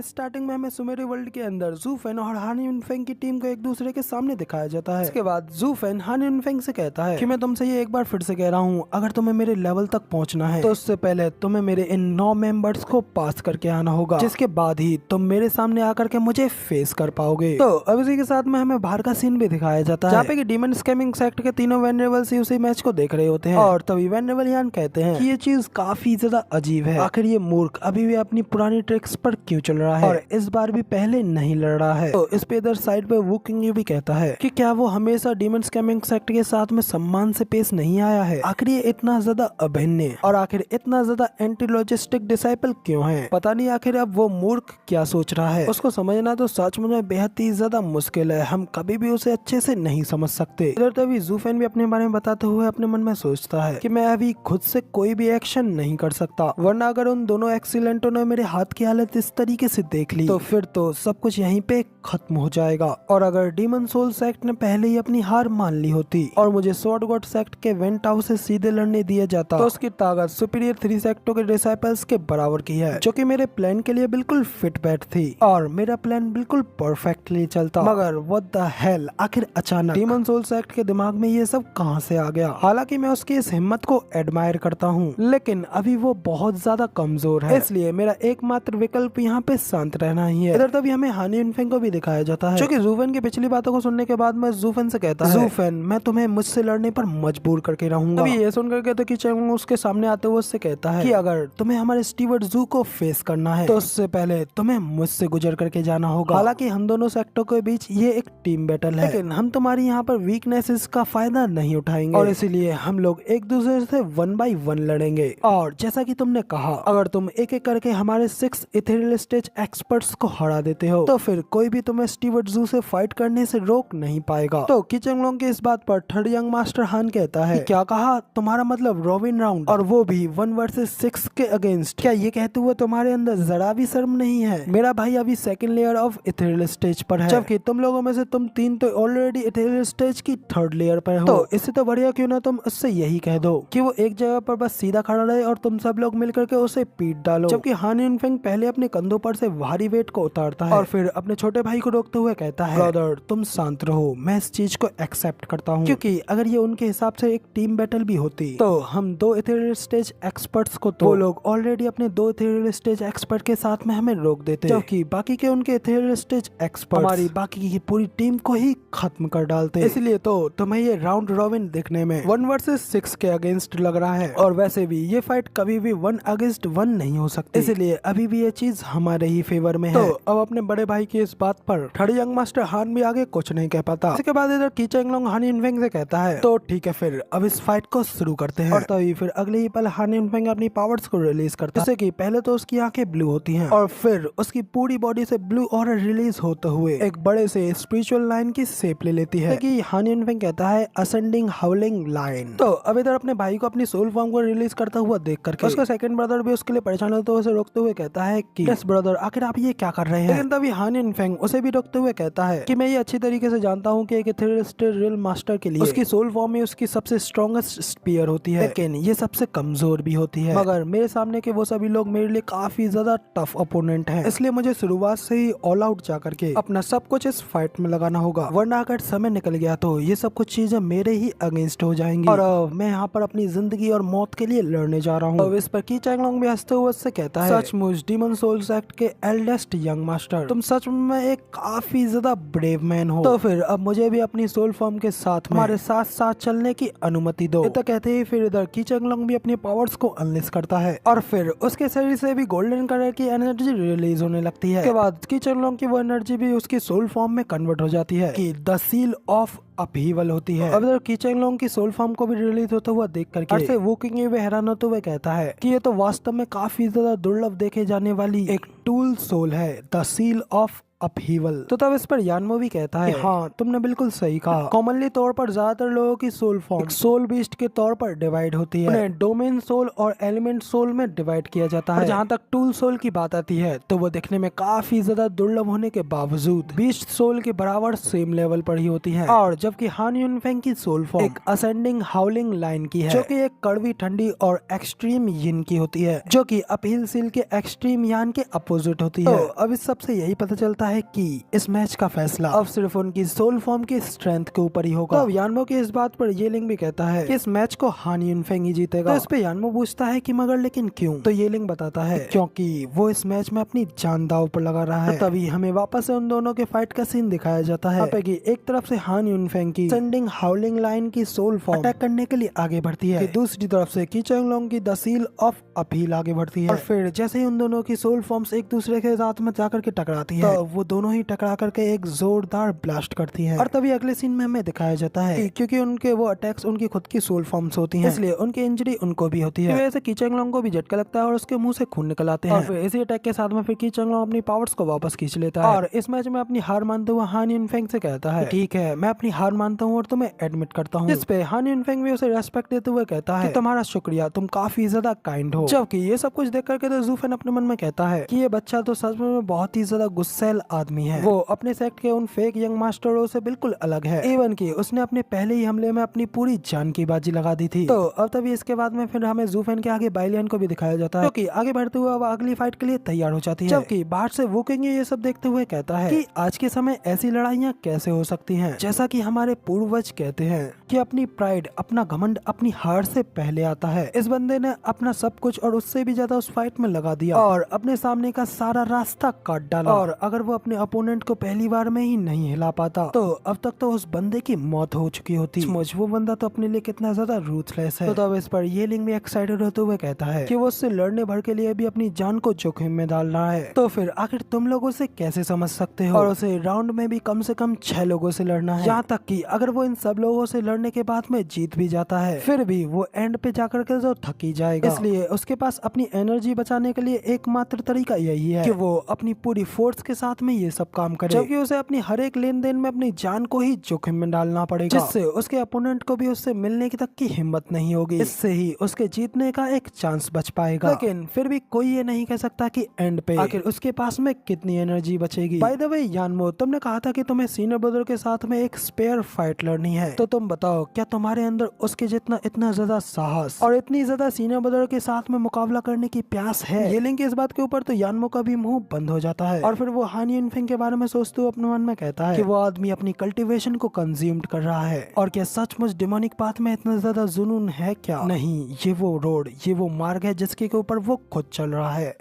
Starting में हमें Sumeru world के अंदर जू फेन और हान युनफेंग की टीम को एक दूसरे के सामने दिखाया जाता है। इसके बाद जू फेन हान युनफेंग से कहता है कि मैं तुमसे ये एक बार फिर से कह रहा हूँ, अगर तुम्हें मेरे लेवल तक पहुँचना है तो उससे पहले तुम्हें मेरे इन 9 मेंबर्स को पास करके आना होगा, जिसके बाद ही तुम मेरे सामने आकर के मुझे फेस कर पाओगे। तो अब इसी के साथ में हमें बाहर का सीन भी दिखाया जाता है, जहाँ पे डीमन स्कैमिंग सेक्ट के तीनों वेनरेबल्स उसी मैच को देख रहे होते हैं और तभी वेनरेबल यान कहते हैं कि ये चीज काफी ज्यादा अजीब है, आखिर ये मूर्ख अभी भी अपनी पुरानी ट्रिक्स पर क्यों चल रहा है और इस बार भी पहले नहीं लड़ रहा है। तो इस पे इधर साइड पे वू किंग भी कहता है कि क्या वो हमेशा डीमन स्कैमिंग सेक्ट के साथ में सम्मान से पेश नहीं आया है, आखिर ये इतना ज्यादा अभिन्न और आखिर इतना ज्यादा एंटी लॉजिस्टिक डिसाइपल क्यों है, पता नहीं आखिर अब वो मूर्ख क्या सोच रहा है। उसको समझना तो सच में बेहद ही ज्यादा मुश्किल है, हम कभी भी उसे अच्छे से नहीं समझ सकते। इधर तभी जू फेन भी अपने बारे में बताते हुए अपने मन में सोचता है कि मैं अभी खुद से कोई भी एक्शन नहीं कर सकता, वरना अगर उन दोनों एक्सीलेंटों ने मेरे हाथ की हालत इस तरीके से देख ली तो फिर तो सब कुछ यहीं पे खत्म हो जाएगा। और अगर डीमन सोल सेक्ट ने पहले ही अपनी हार मान ली होती और मुझे स्वॉर्ड गॉड सेक्ट के वेंट हाउस से सीधे लड़ने दिया जाता तो उसकी ताकत सुपीरियर 3 सेक्टों के डिसाइपल्स के बराबर की है, जो कि मेरे प्लान के लिए बिल्कुल फिट बैठ थी और मेरा प्लान बिल्कुल परफेक्टली चलता। मगर व्हाट द हेल, आखिर अचानक डीमन सोल सेक्ट के दिमाग में ये सब कहां से आ गया। हालांकि मैं उसकी इस हिम्मत को एडमायर करता हूँ, लेकिन अभी वो बहुत ज्यादा कमजोर है, इसलिए मेरा एकमात्र विकल्प यहाँ पे शांत रहना ही है। इधर तभी हमें हान युनफेंग को भी दिखाया जाता है, जो कि जू फेन की पिछली बातों को सुनने के बाद मैं जू फेन से कहता है, जू फेन मैं तुम्हें मुझसे लड़ने पर मजबूर करके रहूंगा। अभी ये सुनकर के तो किचंग उसके सामने आते हुए उससे कहता है कि अगर तुम्हें हमारे स्टीवर्ड जू को फेस करना है तो उससे पहले तुम्हें मुझसे गुजर करके जाना होगा। हालांकि हम दोनों सेक्टों के बीच ये एक टीम बैटल है, लेकिन हम तुम्हारी यहाँ पर वीकनेसेस का फायदा नहीं उठाएंगे और इसीलिए हम लोग एक दूसरे से 1 by 1 लड़ेंगे। और जैसा कि तुमने कहा, अगर तुम एक एक करके हमारे 6 इथेरियल स्टेज एक्सपर्ट्स को हरा देते हो तो फिर कोई भी तुम्हें स्टीवर्ड जू से फाइट करने से रोक नहीं पाएगा। तो किचंगलोंग के इस बात पर थर्ड यंग मास्टर हान कहता है, क्या कहा, तुम्हारा मतलब रॉबिन राउंड और वो भी 1 versus 6 के अगेंस्ट? क्या ये कहते हुए तुम्हारे अंदर जरा भी शर्म नहीं है? मेरा भाई अभी second layer of ethereal stage पर है, जबकि तुम लोगों में से तुम 3 तो ऑलरेडी इथेरियल स्टेज की 3rd लेयर पर हो। तो इससे तो बढ़िया क्यों ना तुम उससे यही कह दो कि वो एक जगह पर बस सीधा खड़ा रहे और तुम सब लोग मिलकर के उसे पीट डालो। जबकि हान युनफेंग पहले अपने कंधों पर से भारी वेट को उतारता है और फिर अपने छोटे भाई को रोकते हुए कहता है, ब्रदर तुम शांत रहो, मैं इस चीज को एक्सेप्ट करता हूँ, क्योंकि अगर ये उनके हिसाब से एक टीम बैटल भी होती तो हम 2 इथेरियल स्टेज एक्सपर्ट्स को तो वो लोग ऑलरेडी अपने 2 इथेरियल स्टेज एक्सपर्ट के साथ में हमें रोक देते, जबकि बाकी के उनके इथेरियल स्टेज एक्सपर्ट हमारी बाकी की पूरी टीम को ही खत्म कर डालते। इसलिए तो तुम्हें ये राउंड रॉबिन देखने में 1 versus 6 के अगेंस्ट लग रहा है, और वैसे भी ये फाइट कभी भी 1 against 1 नहीं हो सकती, इसलिए अभी भी ये चीज हमारे ही फेवर में है। तो अब अपने बड़े भाई की इस बात पर थर्ड यंग मास्टर हान भी आगे कुछ नहीं कह पाता। इसके बाद इधर किचंगलोंग हान युनफेंग से कहता है, तो ठीक है फिर अब इस फाइट को शुरू करते हैं। और तभी फिर अगले ही पल हान युनफेंग अपनी पावर्स को रिलीज करता है, जैसे कि पहले तो उसकी आंखें ब्लू होती हैं और फिर उसकी पूरी बॉडी से ब्लू ऑरा रिलीज होते हुए एक बड़े से स्पिरिचुअल लाइन की शेप ले लेती है, कि हान युनफेंग कहता है असेंडिंग हाउलिंग लाइन। तो अब इधर अपने भाई को अपनी सोल फॉर्म को रिलीज करता हुआ देख करके उसका सेकंड ब्रदर भी उसके लिए परेशान होते हुए उसे रोकते हुए कहता है कि यस ब्रदर, आखिर आप ये क्या कर रहे हैं? लेकिन तभी हान युनफेंग उसे भी रोकते हुए कहता है कि मैं ये अच्छी तरीके से जानता हूँ कि एक इथेरियल मास्टर के लिए उसकी सोल फॉर्म में उसकी सबसे स्ट्रॉन्गेस्ट स्पीयर होती है, लेकिन ये सबसे कमजोर भी होती है। मगर मेरे सामने के वो सभी लोग मेरे लिए काफी ज्यादा टफ अपोनेंट हैं, इसलिए मुझे शुरुआत से ही ऑल आउट जा करके अपना सब कुछ इस फाइट में लगाना होगा, वरना अगर समय निकल गया तो ये सब कुछ चीजें मेरे ही अगेंस्ट हो जाएंगी और मैं यहाँ पर अपनी जिंदगी और मौत के लिए लड़ने जा रहा हूँ। इस पर किचंगलोंग भी हंसते हुए उससे कहता है, सचमुच डीमन सोल सेक्ट के एल्डेस्ट यंग मास्टर, तुम सच में एक काफी ज्यादा ब्रेव मैन हो। तो फिर अब मुझे भी अपनी सोल फॉर्म के साथ हमारे साथ साथ चलने की अनुमति दो। तो कहते ही फिर इधर किचंगलोंग भी अपनी पावर्स को अनलिस्ट करता है और फिर उसके शरीर से भी गोल्डन कलर की एनर्जी रिलीज होने लगती है। उसके बाद किचंगलोंग की वो एनर्जी भी उसकी सोल फॉर्म में कन्वर्ट हो जाती है, कि द सील ऑफ अपहीवल होती है। अब इधर किचंगलोंग की सोल फॉर्म को भी रिलीज होता हुआ देख करके वू किंग भी हैरान होते हुए कहता है कि ये तो वास्तव में काफी ज्यादा दुर्लभ देखे जाने वाली एक टूल सोल है, द सील ऑफ अपहीवल। तो तब इस पर यानमो भी कहता है हाँ तुमने बिल्कुल सही कहा। कॉमनली तौर पर ज्यादातर लोगों की सोल फॉर्म सोल बीस्ट के तौर पर डिवाइड होती है। उन्हें डोमेन सोल और एलिमेंट सोल में डिवाइड किया जाता है। जहाँ तक टूल सोल की बात आती है तो वो दिखने में काफी ज्यादा दुर्लभ होने के बावजूद बीस्ट सोल के बराबर सेम लेवल पर ही होती है। और जबकि हान युनफेंग की सोल फॉर्म एक असेंडिंग हाउलिंग लाइन की है जो कि एक कड़वी ठंडी और एक्सट्रीम यिन की होती है, जो कि अपहील सील के एक्सट्रीम यान के अपोजिट होती है। तो अब इस सबसे यही पता चलता है कि इस मैच का फैसला अब सिर्फ उनकी सोल फॉर्म की स्ट्रेंथ के ऊपर ही होगा। तो यानमो की इस बात पर येलिंग भी कहता है कि इस मैच को हान युनफेंग ही जीतेगा। तो इस पे यानमो पूछता है कि मगर लेकिन क्यों? तो येलिंग बताता है क्योंकि वो इस मैच में अपनी जान दांव पर लगा रहा है। तभी हमें वापस से उन दोनों के फाइट का सीन दिखाया जाता है कि एक तरफ से हान युनफेंग की सेंडिंग हाउलिंग लाइन की सोल फॉर्म अटैक करने के लिए आगे बढ़ती है, दूसरी तरफ से की चेंगलोंग की द सील ऑफ अपील आगे बढ़ती है। और फिर जैसे ही उन दोनों की सोल फॉर्म्स एक दूसरे के साथ में जाकर के टकराती है तो वो दोनों ही टकरा करके एक जोरदार ब्लास्ट करती है। और तभी अगले सीन में हमें दिखाया जाता है कि क्योंकि उनके वो अटैक्स उनकी खुद की सोल फॉर्म्स होती हैं, इसलिए उनकी इंजरी उनको भी होती है। वैसे की चेंगलोंग को भी झटका लगता है और उसके मुंह से खून निकल आते हैं। और फिर इसी अटैक के साथ में फिर की चेंगलोंग अपनी पावर्स को वापस खींच लेता है और इस मैच में अपनी हार मानते हुए हान युनफेंग से कहता है ठीक है मैं अपनी हार मानता हूँ और तुम्हें एडमिट करता हूँ। इस पे हान युनफेंग भी उसे रेस्पेक्ट देते हुए कहता है कि तुम्हारा शुक्रिया, तुम काफी ज्यादा काइंड हो। जबकि ये सब कुछ देख करके तो जू फेन अपने मन में कहता है कि ये बच्चा तो सच में बहुत ही ज्यादा गुस्सैल आदमी है। वो अपने सेक्ट के उन फेक यंग मास्टरों से बिल्कुल अलग है। इवन की उसने अपने पहले ही हमले में अपनी पूरी जान की बाजी लगा दी थी। तो अब तभी इसके बाद में फिर हमें जू फेन के आगे बाइलियन को भी दिखाया जाता है क्योंकि आगे बढ़ते हुए अब अगली फाइट के लिए तैयार हो जाती है। जबकि बाहर से वुकिंग ये सब देखते हुए कहता है कि आज के समय ऐसी लड़ाइयाँ कैसे हो सकती हैं, जैसा कि हमारे पूर्वज कहते हैं कि अपनी प्राइड अपना घमंड अपनी हार से पहले आता है। इस बंदे ने अपना सब कुछ और उससे भी ज्यादा उस फाइट में लगा दिया और अपने सामने का सारा रास्ता काट डाला। और अगर वो अपने अपोनेंट को पहली बार में ही नहीं हिला पाता तो अब तक तो उस बंदे की मौत हो चुकी होती। वो बंदा तो अपने लिए कितना ज्यादा रूथलेस है। तो तब इस पर येलिंग भी एक्साइटेड होते हुए कहता है कि वो उससे लड़ने भर के लिए भी अपनी जान को जोखिम में डाल रहा है। तो फिर आखिर तुम लोग उसे कैसे समझ सकते हो? और उसे राउंड में भी कम से कम 6 लोगों से लड़ना है, यहाँ तक कि अगर वो इन सब लोगों से लड़ने के बाद में जीत भी जाता है फिर भी वो एंड पे जाकर के जो थक ही जाएगा। इसलिए उसके पास अपनी एनर्जी बचाने के लिए एकमात्र तरीका यही है कि वो अपनी पूरी फोर्स के साथ में ये सब काम करे, जबकि उसे अपनी हर एक लेन देन में अपनी जान को ही जोखिम में डालना पड़ेगा, जिससे उसके अपोनेंट को भी उससे मिलने की तक की हिम्मत नहीं होगी। इससे ही उसके जीतने का एक चांस बच पाएगा। लेकिन फिर भी कोई ये नहीं कह सकता कि एंड पे आखिर उसके पास में कितनी एनर्जी बचेगी। बाय द वे यानमो, तुमने कहा था कि तुम्हें सीनियर ब्रदर के साथ में एक स्पेयर फाइट लड़नी है, तो तुम बताओ क्या तुम्हारे अंदर उसके जितना इतना ज्यादा साहस और इतनी ज्यादा सीनियर ब्रदर के साथ में मुकाबला करने की प्यास है? येलिंग की इस बात के ऊपर तो यानमो का भी मुंह बंद हो जाता है और फिर वो हान युनफेंग के बारे में सोचते हुए अपने मन में कहता है कि वो आदमी अपनी कल्टीवेशन को कंज्यूम्ड कर रहा है और क्या सचमुच डिमोनिक पाथ में इतना ज्यादा जुनून है क्या? नहीं, ये वो रोड, ये वो मार्ग है जिसके ऊपर वो खुद चल रहा है।